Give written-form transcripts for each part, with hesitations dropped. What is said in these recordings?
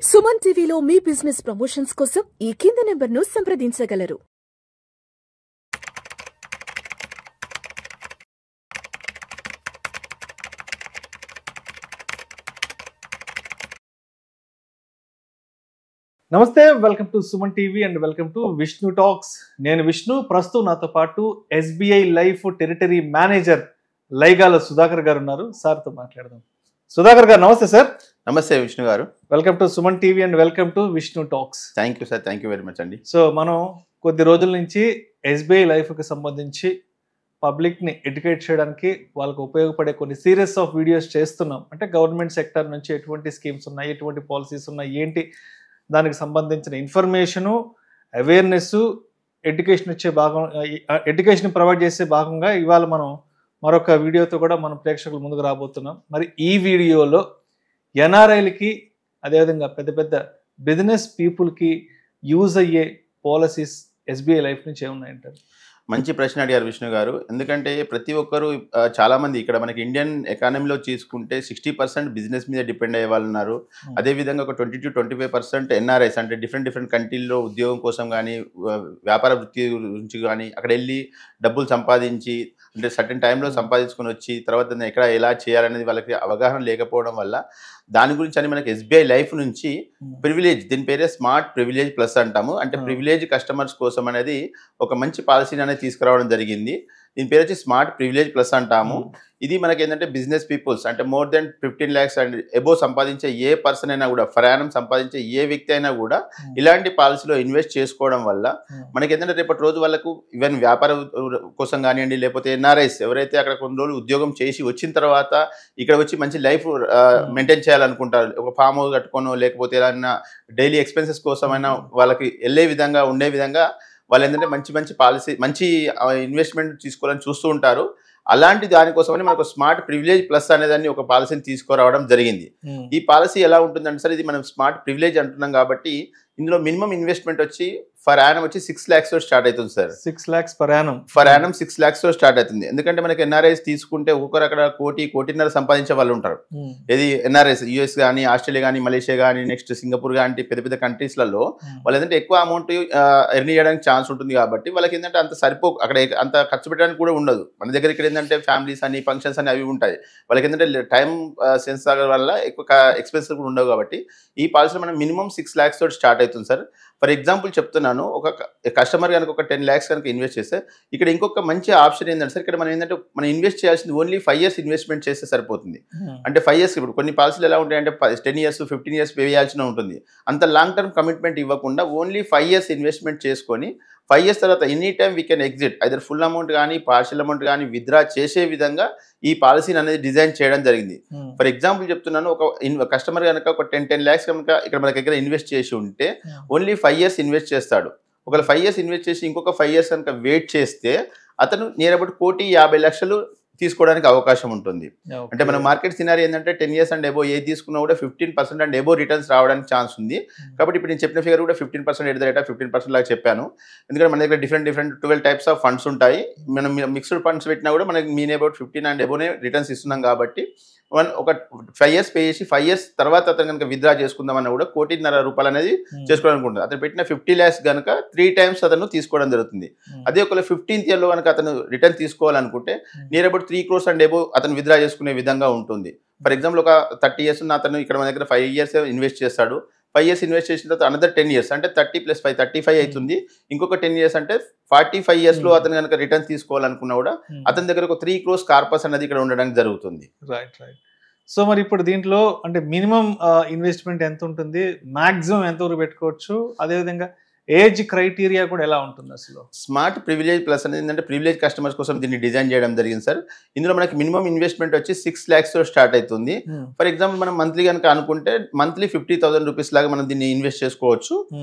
సుమన్ టీవీలో మీ business promotions కోసం ఈ కింది నెంబర్ను సంప్రదించగలరు. నమస్తే, welcome to Suman TV and welcome to Vishnu talks. నేను విష్ణు. ప్రస్తుతం నాతో పాటు SBI life territory manager Laigala Sudhakar garu ఉన్నారు. సార్తో మాట్లాడదాం. సుధాకర్ గారు నమస్తే సార్. నమస్తే విష్ణు గారు. Welcome to Suman TV and welcome to Vishnu talks. Thank you sir, thank you very much అండి. సో మనం కొద్ది రోజుల నుంచి ఎస్బీఐ లైఫ్కి సంబంధించి పబ్లిక్ని ఎడ్యుకేట్ చేయడానికి వాళ్ళకు ఉపయోగపడే కొన్ని సిరీస్ ఆఫ్ వీడియోస్ చేస్తున్నాం. అంటే గవర్నమెంట్ సెక్టర్ నుంచి ఎటువంటి స్కీమ్స్ ఉన్నాయి, ఎటువంటి పాలసీస్ ఉన్నాయి, ఏంటి దానికి సంబంధించిన ఇన్ఫర్మేషను, అవేర్నెస్, ఎడ్యుకేషన్ ఇచ్చే భాగం, ఎడ్యుకేషన్ ప్రొవైడ్ చేసే భాగంగా ఇవాళ మనం మరొక వీడియోతో కూడా మనం ప్రేక్షకుల ముందుకు రాబోతున్నాం. మరి ఈ వీడియోలో ఎన్ఆర్ఐలకి అదేవిధంగా పెద్ద పెద్ద బిజినెస్ పీపుల్కి యూజ్ అయ్యే పాలసీస్ ఎస్బీఐ లైఫ్ నుంచి ఏమున్నాయంటారు? మంచి ప్రశ్న అడిగారు విష్ణు గారు. ఎందుకంటే ప్రతి ఒక్కరు చాలామంది ఇక్కడ మనకి ఇండియన్ ఎకానమీలో తీసుకుంటే 60% బిజినెస్ మీద డిపెండ్ అయ్యే వాళ్ళు ఉన్నారు. అదేవిధంగా ఒక 20-25% ఎన్ఆర్ఐస్, అంటే డిఫరెంట్ కంట్రీల్లో ఉద్యోగం కోసం కానీ వ్యాపార వృత్తి గురించి కానీ అక్కడ వెళ్ళి డబ్బులు సంపాదించి, అంటే సర్టెన్ టైంలో సంపాదించుకొని వచ్చి తర్వాత ఎక్కడ ఎలా చేయాలనేది వాళ్ళకి అవగాహన లేకపోవడం వల్ల దాని గురించి అని మనకి ఎస్బీఐ లైఫ్ నుంచి ప్రివిలేజ్, దీని పేరే స్మార్ట్ ప్రివిలేజ్ ప్లస్ అంటాము. అంటే ప్రివిలేజ్ కస్టమర్స్ కోసం అనేది ఒక మంచి పాలసీని అనేది తీసుకురావడం జరిగింది. దీని పేరు వచ్చి స్మార్ట్ ప్రివిలేజ్ ప్లస్ అంటాము. ఇది మనకి ఏంటంటే బిజినెస్ పీపుల్స్, అంటే more than 15 lakhs and above సంపాదించే ఏ పర్సన్ అయినా కూడా, ప్రయాణం సంపాదించే ఏ వ్యక్తి అయినా కూడా ఇలాంటి పాలసీలో ఇన్వెస్ట్ చేసుకోవడం వల్ల మనకి ఏంటంటే రేపటి రోజు వాళ్ళకు ఈవెన్ వ్యాపార కోసం కానివ్వండి, లేకపోతే ఎన్ఆర్ఐస్ ఎవరైతే అక్కడ కొన్ని రోజులు ఉద్యోగం చేసి వచ్చిన తర్వాత ఇక్కడ వచ్చి మంచి లైఫ్ మెయింటైన్ చేయాలనుకుంటారు, ఒక ఫామ్ హౌస్ కట్టుకోనో లేకపోతే ఏదైనా డైలీ ఎక్స్పెన్సెస్ కోసమైనా వాళ్ళకి వెళ్ళే విధంగా ఉండే విధంగా వాళ్ళు ఏంటంటే మంచి పాలసీ, మంచి ఇన్వెస్ట్మెంట్ తీసుకోవాలని చూస్తూ ఉంటారు. అలాంటి దానికోసమని మనకు స్మార్ట్ ప్రివిలేజ్ ప్లస్ అనేదాన్ని ఒక పాలసీని తీసుకురావడం జరిగింది. ఈ పాలసీ ఎలా ఉంటుందంటే సార్, ఇది మనం స్మార్ట్ ప్రివిలేజ్ అంటున్నాం కాబట్టి ఇందులో మినిమం ఇన్వెస్ట్మెంట్ వచ్చి ఫర్ యానం వచ్చి 6 lakhs స్టార్ట్ అవుతుంది sir. 6 lakhs per annum 6 lakhs start అవుతుంది. ఎందుకంటే మనకి ఎన్ఆర్ఐస్ తీసుకుంటే ఒక్కొక్కరు అక్కడ 1.5 సంపాదించే వాళ్ళు ఉంటారు. ఇది ఎన్ఆర్ఐస్ యుఎస్ కానీ, ఆస్ట్రేలియా కానీ, మలేషియా కానీ, నెక్స్ట్ సింగపూర్ కానీ పెద్ద పెద్ద కంట్రీస్లలో వాళ్ళు ఏంటంటే ఎక్కువ అమౌంట్ ఎర్న్ చేయడానికి ఛాన్స్ ఉంటుంది. కాబట్టి వాళ్ళకి ఏంటంటే అంత అక్కడ అంత ఖర్చు పెట్టడానికి కూడా ఉండదు. మన దగ్గర ఇక్కడ ఏంటంటే ఫ్యామిలీస్ అని, ఫంక్షన్స్ అని అవి ఉంటాయి. వాళ్ళకి ఏంటంటే టైం సెన్స్ వల్ల ఎక్కువ ఎక్స్పెన్సెస్ కూడా ఉండవు. కాబట్టి ఈ పాలసీలో మనం మినిమం 6 lakhs తోటి స్టార్ట్ అవుతుంది సార్. ఫర్ ఎగ్జాంపుల్ చెప్తున్నాను, ఒక కస్టమర్ కనుక ఒక 10 lakhs కనుక ఇన్వెస్ట్ చేస్తే ఇక్కడ ఇంకొక మంచి ఆప్షన్ ఏంటంటే సార్, ఇక్కడ మనం ఏంటంటే మనం ఇన్వెస్ట్ చేయాల్సింది ఓన్లీ 5 years ఇన్వెస్ట్మెంట్ చేస్తే సరిపోతుంది. అంటే 5 years, ఇప్పుడు కొన్ని పాలసీలు ఎలా ఉంటాయంటే 10 years 15 years పే చేయాల్సిన ఉంటుంది. అంత లాంగ్ టర్మ్ కమిట్మెంట్ ఇవ్వకుండా ఓన్లీ 5 years ఇన్వెస్ట్మెంట్ చేసుకొని 5 years తర్వాత any time we can exit, either full amount కానీ పార్షియల్ అమౌంట్ కానీ విత్డ్రా చేసే విధంగా ఈ పాలసీని అనేది డిజైన్ చేయడం జరిగింది. ఫర్ ఎగ్జాంపుల్ చెప్తున్నాను, ఒక కస్టమర్ కనుక ఒక 10 lakhs కనుక ఇక్కడ మన దగ్గర ఇన్వెస్ట్ చేసి ఉంటే ఓన్లీ 5 years ఇన్వెస్ట్ చేస్తాడు. ఒకవేళ 5 years ఇన్వెస్ట్ చేసి ఇంకొక 5 years కనుక వెయిట్ చేస్తే అతను నియర్ అబౌట్ 1,50,00,000 తీసుకోవడానికి అవకాశం ఉంటుంది. అంటే మన మార్కెట్ సినారీ ఏంటంటే 10 years అండ్ ఎబో ఏది తీసుకున్నా కూడా 15% అండ్ ఎబో రిటర్న్స్ రావడానికి ఛాన్స్ ఉంది. కాబట్టి ఇప్పుడు నేను చెప్పిన ఫిగర్ కూడా 15% ఎట్ ద రేట్ ఆఫ్ 15% లాగా చెప్పాను. ఎందుకంటే మన దగ్గర డిఫరెంట్ 12 types ఆఫ్ ఫండ్స్ ఉంటాయి. మనం మిక్స్డ్ ఫండ్స్ పెట్టినా కూడా మనకి మీన్ అబౌట్ 15 అండ్ ఎబోనే రిటర్న్స్ ఇస్తున్నాం. కాబట్టి ఒక 5 years పే చేసి 5 years తర్వాత అతను కనుక విత్డ్రా చేసుకుందామన్నా కూడా 1,50,00,000 రూపాయలు అనేది చేసుకోవాలనుకుంటుంది. అతను పెట్టిన 50 lakhs కనుక 3 times అతను తీసుకోవడం జరుగుతుంది. అదే ఒకవేళ 15th year లో కనుక అతను రిటర్న్ తీసుకోవాలనుకుంటే near about 3 crores and above అతను విత్డ్రా చేసుకునే విధంగా ఉంటుంది. ఫర్ ఎగ్జాంపుల్ ఒక 30 years ఉన్న అతను ఇక్కడ మన దగ్గర 5 years ఇన్వెస్ట్ చేస్తాడు. 5 years ఇన్వెస్ట్ చేసిన తర్వాత అనదర్ 10 years అంటే 30 + 5 35 అవుతుంది. ఇంకొక 10 years అంటే 45 years లో అతను కనుక రిటర్న్ తీసుకోవాలనుకున్నా కూడా అతని దగ్గర ఒక 3 crores కార్పస్ అనేది ఇక్కడ ఉండడానికి జరుగుతుంది. రైట్. సో మరి ఇప్పుడు దీంట్లో అంటే మినిమం ఇన్వెస్ట్మెంట్ ఎంత ఉంటుంది, మాక్సిమం ఎంతవరకు పెట్టుకోవచ్చు, అదేవిధంగా ఏజ్ క్రైటీరియా కూడా ఎలా ఉంటుంది అసలు? స్మార్ట్ ప్రివిలేజ్ ప్లస్ అనేది ఏంటంటే ప్రివిలేజ్ కస్టమర్స్ కోసం దీన్ని డిజైన్ చేయడం జరిగింది సార్. ఇందులో మనకి మినిమం ఇన్వెస్ట్మెంట్ వచ్చి 6 lakhs స్టార్ట్ అవుతుంది. ఫర్ ఎగ్జాంపుల్ మనం మంత్లీ కనుక అనుకుంటే మంత్లీ 50,000 రూపీస్ లాగా మనం దీన్ని ఇన్వెస్ట్ చేసుకోవచ్చు.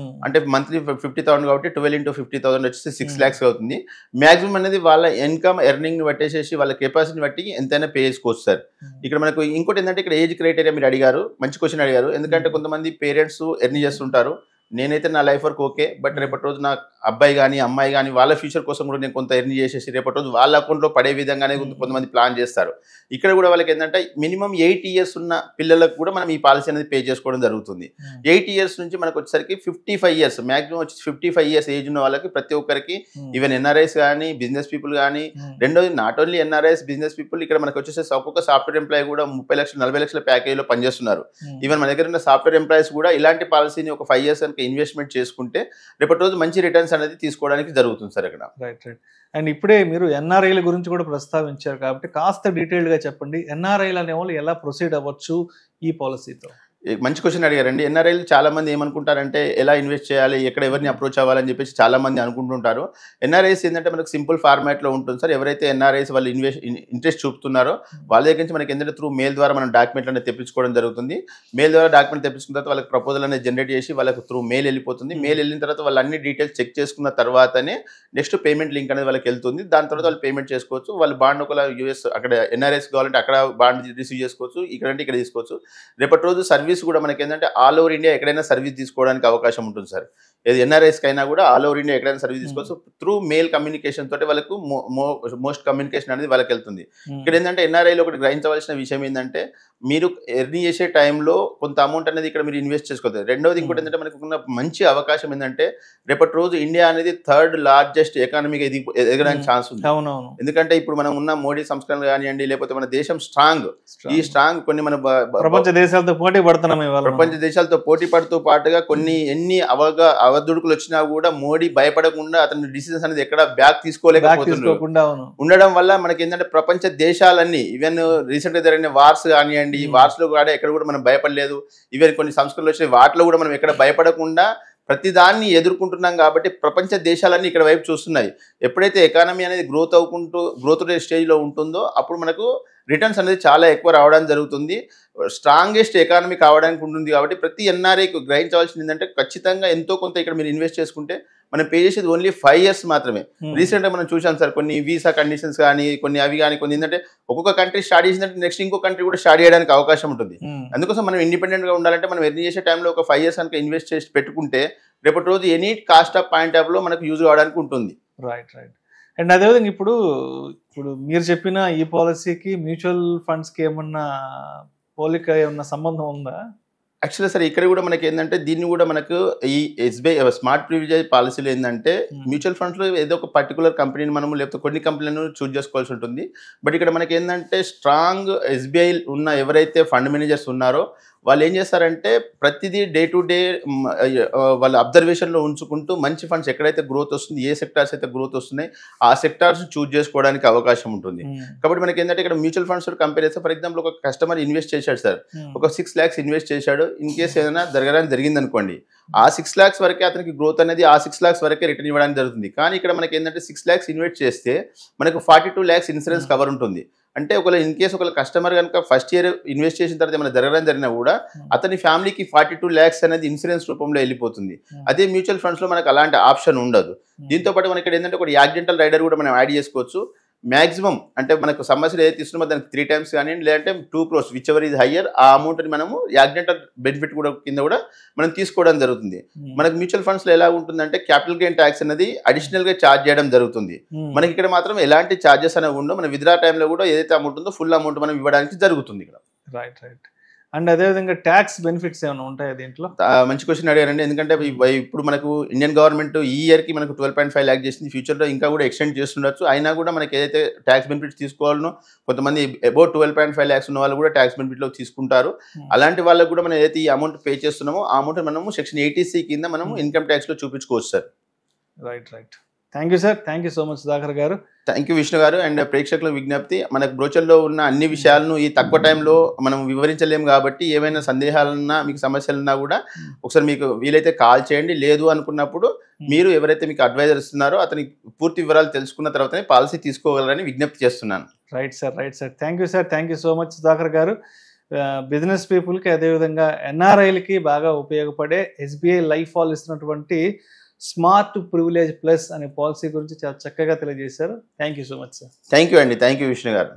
అంటే మంత్లీ 50,000 కాబట్టి 12 into 50,000 వచ్చేసి 6 lakhs అవుతుంది. మాక్సిమం అనేది వాళ్ళ ఇన్కమ్ ఎర్నింగ్ బట్టేసేసి వాళ్ళ కెపాసిటీని బట్టి ఎంతైనా పే చేసుకోవచ్చు సార్. ఇక్కడ మనకు ఇంకోటి ఏంటంటే ఇక్కడ ఏజ్ క్రైటీరియా మీరు అడిగారు, మంచి క్వశ్చన్ అడిగారు. ఎందుకంటే కొంతమంది పేరెంట్స్ ఎర్న్ చేస్తుంటారు, నేనైతే నా లైఫ్ వరకు ఓకే, బట్ రేపటి రోజు నా అబ్బాయి కానీ అమ్మాయి కానీ వాళ్ళ ఫ్యూచర్ కోసం కూడా నేను కొంత ఎర్న్ చేసేసి రేపటి రోజు వాళ్ళ అకౌంట్లో పడే విధంగానే కొంతమంది ప్లాన్ చేస్తారు. ఇక్కడ కూడా వాళ్ళకి ఏంటంటే మినిమం 8 years ఉన్న పిల్లలకు కూడా మనం ఈ పాలసీ అనేది పే చేసుకోవడం జరుగుతుంది. 8 years నుంచి మనకు వచ్చేసరికి 55 years మ్యాక్సిమం వచ్చి 55 years ఏజ్ ఉన్న వాళ్ళకి ప్రతి ఒక్కరికి, ఈవెన్ ఎన్ఆర్ఐస్ కానీ బిజినెస్ పీపుల్ కానీ, రెండోది not only NRIs business people, ఇక్కడ మనకు వచ్చేసి ఒక్కొక్క సాఫ్ట్వేర్ ఎంప్లాయీ కూడా 30 లక్షలు 40 లక్షల ప్యాకేజీలో పనిచేస్తున్నారు. ఈవెన్ మన దగ్గర ఉన్న సాఫ్ట్వేర్ ఎంప్లాయీస్ కూడా ఇలాంటి పాలసీని ఒక 5 years కనుక ఇన్వెస్ట్మెంట్ చేసుకుంటే రేపటి రోజు మంచి రిటర్న్స్ అనేది తీసుకోవడానికి జరుగుతుంది సార్ ఇక్కడ. రైట్. అండ్ ఇప్పుడే మీరు ఎన్ఆర్ఐల గురించి కూడా ప్రస్తావించారు కాబట్టి కాస్త డీటెయిల్డ్గా చెప్పండి, ఎన్ఆర్ఐలు అనే వాళ్ళు ఎలా ప్రొసీడ్ అవ్వచ్చు ఈ పాలసీతో? మంచి క్వశ్చన్ అడిగారండి. ఎన్ఆర్ఐలు చాలా మంది ఏమనుకుంటారంటే ఎలా ఇన్వెస్ట్ చేయాలి, ఎక్కడ ఎవరిని అప్రోచ్ అవ్వాలని చెప్పేసి చాలా మంది అనుకుంటుంటారు. ఎన్ఆర్ఐస్ ఏంటంటే మనకు సింపుల్ ఫార్మాట్లో ఉంటుంది సార్. ఎవరైతే ఎన్ఆర్ఐస్ వాళ్ళు ఇంట్రెస్ట్ చూపుతున్నారో వాళ్ళ దగ్గర నుంచి మనకి ఏంటంటే త్రూ మెయిల్ ద్వారా మనం డాక్యుమెంట్ అనేది తెప్పించుకోవడం జరుగుతుంది. మెయిల్ ద్వారా డాక్యుమెంట్ తెప్పించుకున్న తర్వాత వాళ్ళకి ప్రపోజల్ అనేది జనరేట్ చేసి వాళ్ళకి త్రూ మెయిల్ వెళ్ళిపోతుంది. మెయిల్ వెళ్ళిన తర్వాత వాళ్ళు అన్ని డీటెయిల్స్ చెక్ చేసుకున్న తర్వాతనే నెక్స్ట్ పేమెంట్ లింక్ అనేది వాళ్ళకి వెళ్తుంది. దాని తర్వాత వాళ్ళు పేమెంట్ చేసుకోవచ్చు. వాళ్ళు బాండ్ ఒకవేళ యూఎస్ అక్కడ ఎన్ఆర్ఐస్ కావాలంటే అక్కడ బాండ్ రిసీవ్ చేసుకోవచ్చు, ఇక్కడంటే ఇక్కడ తీసుకోవచ్చు. రేపటి రోజు సర్వీస్ కూడా మనకి ఏంటంటే ఆల్ ఓవర్ ఇండియా ఎక్కడైనా సర్వీస్ తీసుకోవడానికి అవకాశం ఉంటుంది సార్. ఏది ఎన్ఆర్ఐస్కి అయినా కూడా ఆల్ ఓవర్ ఇండియా ఎక్కడైనా సర్వీస్ తీసుకోవచ్చు. త్రూ మెయిల్ కమ్యూనికేషన్ తోటి వాళ్ళకు మోస్ట్ కమ్యూనికేషన్ అనేది వాళ్ళకి వెళ్తుంది. ఇక్కడ ఏంటంటే ఎన్ఆర్ఐలో ఒకటి గ్రహించవలసిన విషయం ఏంటంటే మీరు ఎర్న్ చేసే టైంలో కొంత అమౌంట్ అనేది ఇక్కడ మీరు ఇన్వెస్ట్ చేసుకోవచ్చు. రెండవది ఇంకోటి ఏంటంటే మనకు ఉన్న మంచి అవకాశం ఏంటంటే రేపటి రోజు ఇండియా అనేది 3rd largest ఎకానమీగా ఎదగడానికి ఛాన్స్ ఉంది. ఎందుకంటే ఇప్పుడు మనం ఉన్న మోడీ సంస్కరణ కానివ్వండి, లేకపోతే మన దేశం స్ట్రాంగ్ కొన్ని మన ప్రపంచ దేశాలతో పోటీ పడుతున్నాం. ప్రపంచ దేశాలతో పోటీ పడుతూ పాటుగా కొన్ని ఎన్ని అవధుడుకులు వచ్చినా కూడా మోడీ భయపడకుండా అతని డిసిజన్స్ అనేది ఎక్కడ బ్యాక్ తీసుకోలేకపోకుండా ఉండడం వల్ల మనకి ఏంటంటే ప్రపంచ దేశాలన్నీ ఈవెన్ రీసెంట్ గా జరిగిన వార్స్ కానివ్వండి, వార్స్ లో కూడా ఎక్కడ కూడా మనం భయపడలేదు. ఈవెన్ కొన్ని సంస్కరణలు వచ్చిన వాటిలో కూడా మనం ఎక్కడ భయపడకుండా ప్రతిదాన్ని ఎదుర్కొంటున్నాం. కాబట్టి ప్రపంచ దేశాలన్నీ ఇక్కడ వైపు చూస్తున్నాయి. ఎప్పుడైతే ఎకానమీ అనేది గ్రోత్ స్టేజ్లో ఉంటుందో అప్పుడు మనకు రిటర్న్స్ అనేది చాలా ఎక్కువ రావడానికి జరుగుతుంది. స్ట్రాంగెస్ట్ ఎకానమీ కావడానికి ఉంటుంది. కాబట్టి ప్రతి ఎన్ఆర్ఐకి గ్రహించవలసింది ఏంటంటే ఖచ్చితంగా ఎంతో కొంత ఇక్కడ మీరు ఇన్వెస్ట్ చేసుకుంటే మనం పే చేసేది ఓన్లీ 5 years మాత్రమే. రీసెంట్గా మనం చూసాం సార్ కొన్ని వీసా కండిషన్స్ కానీ కొన్ని అవి కానీ కొన్ని ఏంటంటే ఒక్కొక్క కంట్రీ స్టార్ట్ చేసిందంటే నెక్స్ట్ ఇంకో కంట్రీ కూడా స్టార్ట్ చేయడానికి అవకాశం ఉంటుంది. అందుకోసం మనం ఇండిపెండెంట్గా ఉండాలంటే మనం ఎర్న్ చేసే టైంలో ఒక 5 years కనుక ఇన్వెస్ట్ చేసి పెట్టుకుంటే రేపటి రోజు any cost of point of లో మనకు యూజ్ కావడానికి ఉంటుంది. రైట్. అండ్ అదేవిధంగా ఇప్పుడు మీరు చెప్పిన ఈ పాలసీకి మ్యూచువల్ ఫండ్స్కి ఏమన్నా పోలిక ఏమన్నా సంబంధం ఉందా? యాక్చువల్లీ సార్ ఇక్కడ కూడా మనకి ఏంటంటే దీన్ని కూడా మనకు ఈ ఎస్బీఐ స్మార్ట్ ప్రివిలేజ్ పాలసీలో ఏంటంటే మ్యూచువల్ ఫండ్స్లో ఏదో ఒక పర్టికులర్ కంపెనీని మనము లేకపోతే కొన్ని కంపెనీలను చూస్ చేసుకోవాల్సి ఉంటుంది. బట్ ఇక్కడ మనకి ఏంటంటే స్ట్రాంగ్ ఎస్బీఐ ఉన్న ఎవరైతే ఫండ్ మేనేజర్స్ ఉన్నారో వాళ్ళు ఏం చేస్తారంటే ప్రతిదీ డే టు డే వాళ్ళ అబ్జర్వేషన్లో ఉంచుకుంటూ మంచి ఫండ్స్ ఎక్కడైతే గ్రోత్ వస్తుంది, ఏ సెక్టార్స్ అయితే గ్రోత్ వస్తున్నాయి ఆ సెక్టార్స్ చూస్ చేసుకోవడానికి అవకాశం ఉంటుంది. కాబట్టి మనకి ఏంటంటే ఇక్కడ మ్యూచువల్ ఫండ్స్ కంపేర్ చేస్తే ఫర్ ఎగ్జాంపుల్ ఒక కస్టమర్ ఇన్వెస్ట్ చేశాడు సార్, ఒక 6 lakhs ఇన్వెస్ట్ చేశాడు. ఇన్ కేసు ఏదైనా జరిగింది అనుకోండి, ఆ 6 lakhs వరకే అతనికి గ్రోత్ అనేది ఆ 6 lakhs వరకే రిటర్న్ ఇవ్వడానికి జరుగుతుంది. కానీ ఇక్కడ మనకి ఏంటంటే 6 lakhs ఇన్వెస్ట్ చేస్తే మనకు 42 lakhs ఇన్సూరెన్స్ కవర్ ఉంటుంది. అంటే ఒకవేళ ఇన్ కేసు ఒకవేళ కస్టమర్ కనుక ఫస్ట్ ఇయర్ ఇన్వెస్ట్ చేసిన తర్వాత ఏమైనా జరిగినా కూడా అతని ఫ్యామిలీకి 42 lakhs అనేది ఇన్సూరెన్స్ రూపంలో వెళ్ళిపోతుంది. అదే మ్యూచువల్ ఫండ్స్ లో మనకు అలాంటి ఆప్షన్ ఉండదు. దీంతో పాటు మనకి ఇక్కడ ఏంటంటే ఒక యాక్సిడెంటల్ రైడర్ కూడా మనం యాడ్ చేసుకోవచ్చు. మ్యాక్సిమం అంటే మనకు సమస్యలు ఏదైతే ఇస్తున్నామో దానికి 3 times కానివ్వండి, లేదంటే 2 crores which ever is higher ఆ అమౌంట్ని మనము యాక్సిడెంటల్ బెనిఫిట్ కూడా కింద కూడా మనం తీసుకోవడం జరుగుతుంది. మనకు మ్యూచువల్ ఫండ్స్ లో ఎలా ఉంటుందంటే క్యాపిటల్ గెయిన్ ట్యాక్స్ అనేది అడిషనల్ గా ఛార్జ్ చేయడం జరుగుతుంది. మనకి ఇక్కడ మాత్రం ఎలాంటి ఛార్జెస్ అనేవి ఉండవు. మన విత్డ్రా టైంలో కూడా ఏదైతే అమౌంట్ ఉందో ఫుల్ అమౌంట్ మనం ఇవ్వడానికి జరుగుతుంది ఇక్కడ. రైట్. అండ్ అదేవిధంగా ట్యాక్స్ బెనిఫిట్స్ ఏమైనా ఉంటాయా దీంట్లో? మంచి క్వశ్చన్ అడిగారండి. ఎందుకంటే ఇప్పుడు మనకు ఇండియన్ గవర్నమెంట్ ఈ ఇయర్కి మనకు 12.5 lakh చేసింది. ఫ్యూచర్లో ఇంకా కూడా ఎక్స్టెండ్ చేస్తుండొచ్చు. అయినా కూడా మనకి ఏదైతే ట్యాక్స్ బెనిఫిట్స్ తీసుకోవాలనో కొంతమంది అబౌట్ 12.5 lakhs ఉన్న వాళ్ళు కూడా ట్యాక్స్ బెనిఫిట్లో తీసుకుంటారు. అలాంటి వాళ్ళకు కూడా మనం ఏదైతే ఈ అమౌంట్ పే చేస్తున్నామో ఆ అమౌంట్ మనము సెక్షన్ 80C కింద మనము ఇన్కమ్ ట్యాక్స్లో చూపించుకోవచ్చు sir. Right. Thank you sir. Thank you so much Sudhakar garu. Thank you Vishnu గారు. అండ్ ప్రేక్షకుల విజ్ఞప్తి, మనకు బ్రోచర్లో ఉన్న అన్ని విషయాలను ఈ తక్కువ టైంలో మనం వివరించలేము కాబట్టి ఏమైనా సందేహాలున్నా మీకు సమస్యలున్నా కూడా ఒకసారి మీకు వీలైతే కాల్ చేయండి. లేదు అనుకున్నప్పుడు మీరు ఎవరైతే మీకు అడ్వైజర్ ఇస్తున్నారో అతని పూర్తి వివరాలు తెలుసుకున్న తర్వాతనే పాలసీ తీసుకోగలరని విజ్ఞప్తి చేస్తున్నాను. Right sir. Thank you sir. Thank you so much Sudhakar గారు. బిజినెస్ పీపుల్కి అదేవిధంగా ఎన్ఆర్ఐలకి బాగా ఉపయోగపడే ఎస్బీఐ లైఫ్ వాళ్ళు ఇస్తున్నటువంటి స్మార్ట్ ప్రివిలేజ్ ప్లస్ అనే పాలసీ గురించి చాలా చక్కగా తెలియజేశారు. Thank you so much sir. Thank you అండి. థ్యాంక్ యూ విష్ణు గారు.